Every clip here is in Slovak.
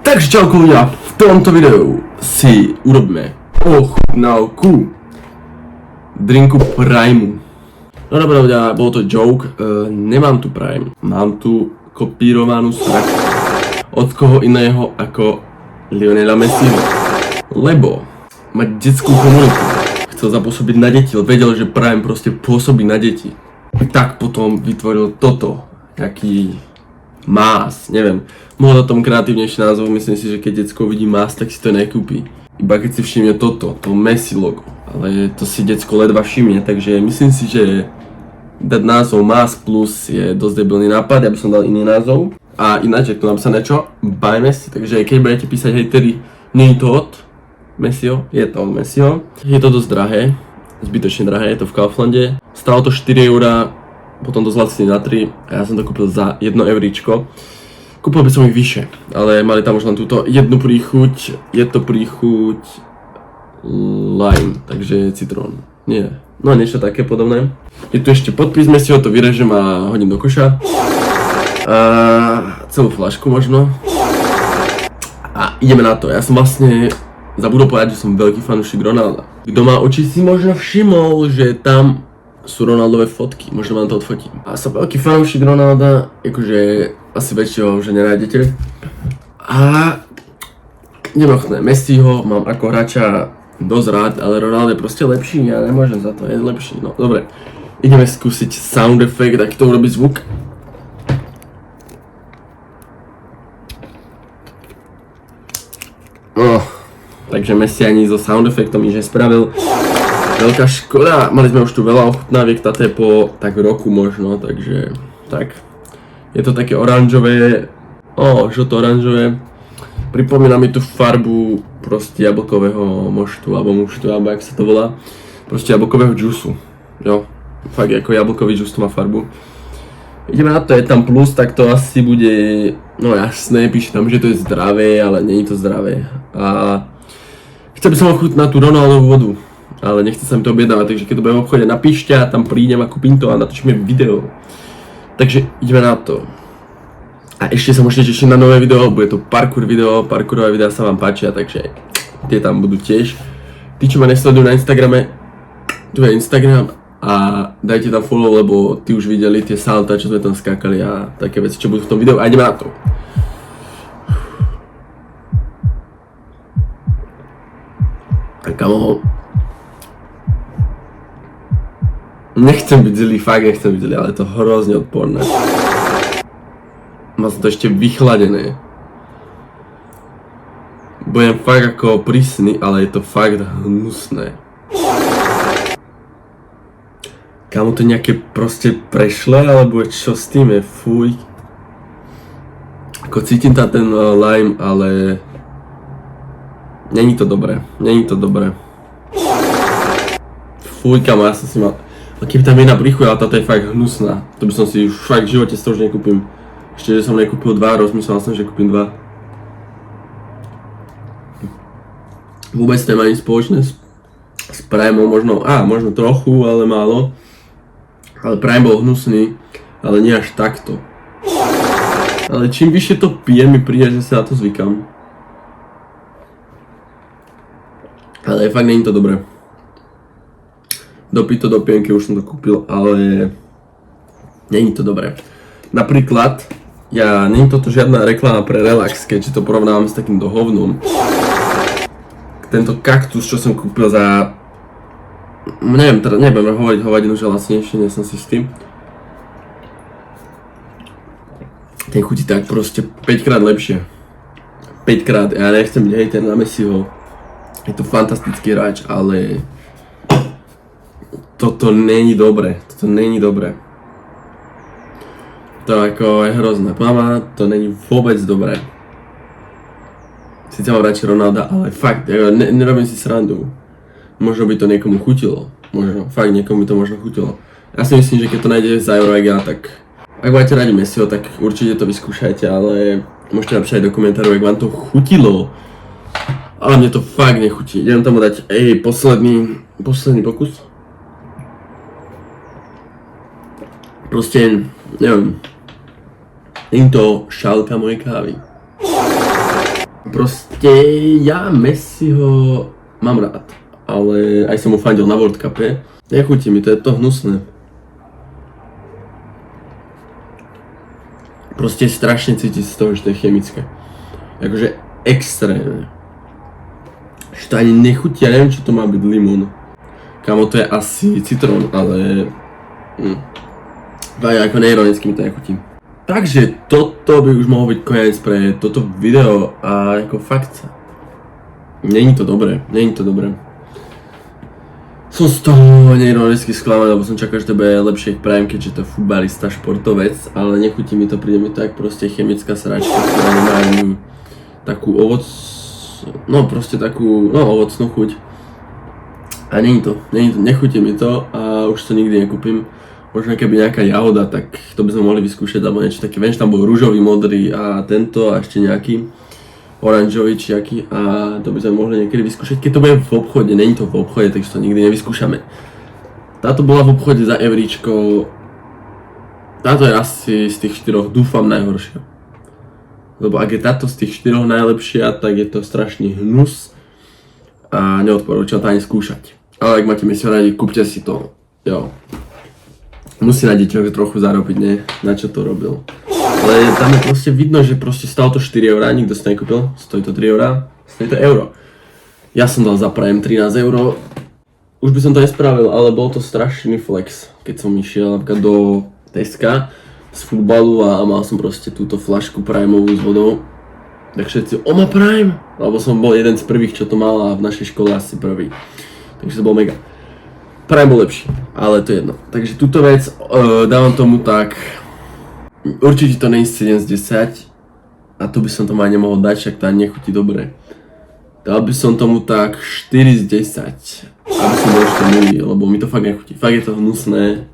Takže čauko ľudia, v tomto videu si urobíme ochutnávku drinku Primeu. No dobré ľudia, bolo to joke, nemám tu Prime, mám tu kopírovanú sračku. Od koho iného ako Lionela Messiho. Lebo má detskú komunitu, chcel zapôsobiť na deti, vedel, že Prime proste pôsobí na deti. Tak potom vytvoril toto, taký Mars, neviem. Mohol na tom kreatívnejší názov, myslím si, že keď decko vidí Mars, tak si to nekúpi. Iba keď si všimne toto, to Messi logo. Ale to si decko ledva všimne, takže myslím si, že dať názov Mars Plus je dosť debilný nápad, ja by som dal iný názov. A ináč, ak to napísané čo? By Messi, takže keď budete písať hejteri, nie je to od Messiho, je to od Messiho. Je to dosť drahé, zbytočne drahé, je to v Kauflande. Stalo to 4 €, potom to zlacili na 3 a ja som to kúpil za 1 euríčko. Kúpil by som ich vyššie, ale mali tam už len túto jednu príchuť, je to príchuť lime, takže citrón, nie, no niečo také podobné. Je tu ešte podpis, si ho to vyrežem a hodím do koša. Celú fľašku možno. A ideme na to, ja som vlastne zabudol povedať, že som veľký fanúšik Ronalda. Kto má oči si možno všimol, že tam sú Ronaldové fotky, možno vám to odfotím. A som veľký fanúšik Ronalda, akože asi väčšieho už nenájdete. A nemochné, Messiho mám ako hráča dosť rád, ale Ronaldo je proste lepší, ja nemôžem za to, je lepší. No dobre, ideme skúsiť sound effect, aký to urobí zvuk. No, takže Messi ani so sound effectom nič nespravil. Veľká škoda, mali sme už tu veľa ochutnáviek, táto je po tak roku možno, takže tak. Je to také oranžové, žlto-oranžové. Pripomína mi tú farbu proste jablkového moštu, alebo jak sa to volá. Proste jablkového džusu, jo. Fakt ako jablkový džus to má farbu. Ideme na to, je tam plus, tak to asi bude, no jasné, píše tam, že to je zdravé, ale nie je to zdravé. A chcel by som ochutnať tú Ronaldovú vodu. Ale nechce sa mi to objednávať, takže keď to budem v obchode, napíšte a tam prídem a kúpim to a natočíme video. Takže ideme na to. A ešte sa môžete tešiť na nové video, bude to parkour video, parkourové videá sa vám páčia, takže tie tam budú tiež. Tí, čo ma nesledujú na Instagrame, tu je Instagram a dajte tam follow, lebo tí už videli tie salta, čo sme tam skákali a také veci, čo budú v tom videu a ideme na to. Tak kamoho. Nechcem byť zlý, fakt nechcem byť zlý, ale je to hrozne odporné. Mám to ešte vychladené. Budem fakt ako prísny, ale je to fakt hnusné. Kámo to nejaké proste prešle, alebo čo s tým je, fuj. Ako cítim tam ten lime, ale není to dobré, Fuj, kámo, ja som si mal. A keby tam jedna príchuť, ale táto je fakt hnusná. To by som si už fakt v živote z toho už nekúpim. Ešte, že som nekúpil 2, rozmyslel som, že kúpim 2. Vôbec to nemá nič spoločné s Primeom, možno trochu, ale málo. Ale Prime bol hnusný, ale nie až takto. Ale čím vyššie to pijem, mi príde, že sa na to zvykam. Ale fakt není to dobré. Dopiť to dopijem, keď už som to kúpil, ale není to dobré. Napríklad, není toto žiadna reklama pre relax, keďže to porovnávam s takýmto hovnom. Tento kaktus, čo som kúpil za, neviem, teda nebudem hovoriť hovadinu, že lacnejšie, nie som si s tým. Ten chutí tak proste 5 krát lepšie. 5 krát, ja nechcem byť hejter na Messiho. Je to fantastický hráč, ale toto není dobré, To ako je hrozné, mama, to není vôbec dobré. Sice mám radšej Ronalda, ale fakt, nerobím si srandu. Možno by to niekomu chutilo, fakt niekomu by to možno chutilo. Ja si myslím, že keď to nájdete za euro, tak ak máte radi Messiho, tak určite to vyskúšajte, ale môžete napísať do komentárov, ak vám to chutilo. Ale mne to fakt nechutí, idem tomu dať, posledný pokus. Proste, neviem, není to šálka mojej kávy. proste ja Messiho mám rád, ale aj som mu fandil na World Cupe. Nechutí mi, to je to hnusné. Proste strašne cítiť z toho, že to je chemické. Akože extrémne. Že to ani nechutí, ja neviem, čo to má byť, limón. Kámo, to je asi citrón, ale... Ako neironicky mi to nechutí. Takže toto by už mohol byť koniec pre toto video a ako fakt... Není to dobré. Som z toho neironicky sklamaný, lebo som čakal, že to bude lepšie Prime, keďže to je futbalista, športovec, ale nechutí mi to, príde mi tak proste chemická sračka, ktorá nemá ani takú ovocnú chuť. A není to, nechutí mi to a už to nikdy nekúpim. Možno keby nejaká jahoda, tak to by sme mohli vyskúšať, alebo niečo také, viem, že tam bol rúžový, modrý a tento a ešte nejaký oranžový či aký a to by sme mohli niekedy vyskúšať, keď to bude v obchode, není to v obchode, takže to nikdy nevyskúšame. Táto bola v obchode za euríčko, táto je asi z tých 4 dúfam najhoršia. Lebo ak je táto z tých 4 najlepšia, tak je to strašný hnus a neodporúčam to ani skúšať. Ale ak máte Messiho radi, kúpte si to, jo. Musí na deťoch trochu zarobiť, nie? Na čo to robil. Ale tam je proste vidno, že proste stalo to 4 eurá, nikto si to nekúpil, stojí to 3 eurá, stojí to euro. Ja som dal za Prime 13 euro, už by som to nespravil, ale bol to strašný flex, keď som išiel napríklad do Teska z futbalu a mal som proste túto flašku Primeovú s vodou. Tak všetci, má Prime, lebo som bol jeden z prvých, čo to mal a v našej škole asi prvý. Takže to bol mega. Prime bol lepší, ale to je jedno. Takže túto vec dávam tomu tak... Určite to nie je 7 z 10 a to by som tomu aj nemohol dať, však to ani nechutí dobre. Dal by som tomu tak 4 z 10, aby som bol ešte milý, lebo mi to fakt nechutí. Fakt je to hnusné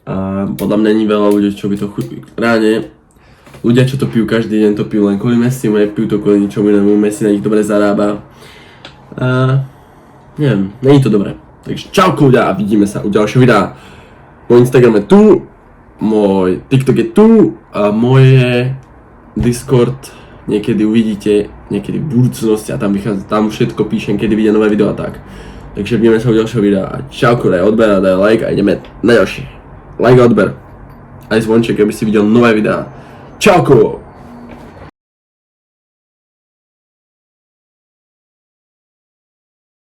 a podľa mňa není veľa ľudí, čo by to chutí. Reálne, ľudia, čo to pijú každý deň, to pijú len kvôli Messimu, pijú to kvôli ničomu inému, Messi na nich dobre zarába. A neviem, není to dobré. Takže čauko ľudia a vidíme sa u ďalšieho videa. Môj Instagram je tu. Môj TikTok je tu a moje Discord niekedy uvidíte, niekedy v budúcnosti a tam vychádza, tam všetko píšem, kedy vyjde nové video a tak. Takže vidíme sa u ďalšieho videa a čauko, daj odber a daj like a ideme na ďalšie. Like a odber. Aj zvonček, aby si videl nové videá. Čauko!